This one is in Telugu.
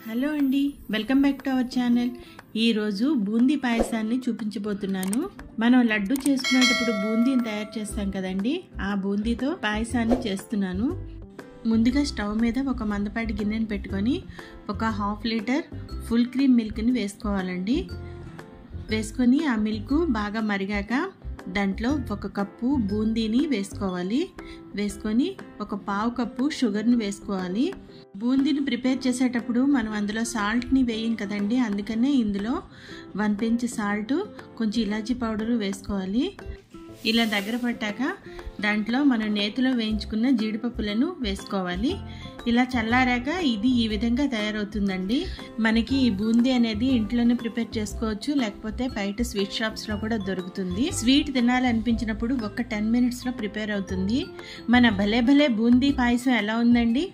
హలో అండి, welcome back to our channel. ఈరోజు బూందీ పాయసాన్ని చూపించబోతున్నాను. మనం లడ్డు చేసుకునేటప్పుడు బూందీని తయారు చేస్తాం కదండి, ఆ బూందీతో పాయసాన్ని చేస్తున్నాను. ముందుగా స్టవ్ మీద ఒక మందపాటి గిన్నెని పెట్టుకొని ఒక 1/2 లీటర్ ఫుల్ క్రీమ్ మిల్క్ని వేసుకోవాలండి. వేసుకొని ఆ మిల్క్ బాగా మరిగాక దాంట్లో 1 కప్పు బూందీని వేసుకోవాలి. వేసుకొని 1/4 కప్పు షుగర్ని వేసుకోవాలి. బూందీని ప్రిపేర్ చేసేటప్పుడు మనం అందులో సాల్ట్ని వేయం కదండి, అందుకనే ఇందులో 1 పించ్ సాల్ట్, కొంచెం ఇలాచీ పౌడరు వేసుకోవాలి. ఇలా దగ్గర పట్టాక దాంట్లో మనం నేతిలో వేయించుకున్న జీడిపప్పులను వేసుకోవాలి. ఇలా చల్లారాక ఇది ఈ విధంగా తయారవుతుందండి. మనకి ఈ బూందీ అనేది ఇంట్లోనే ప్రిపేర్ చేసుకోవచ్చు, లేకపోతే బయట స్వీట్ షాప్స్లో కూడా దొరుకుతుంది. స్వీట్ తినాలనిపించినప్పుడు ఒక 10 మినిట్స్లో ప్రిపేర్ అవుతుంది. మన భలే భలే బూందీ పాయసం ఎలా ఉందండి?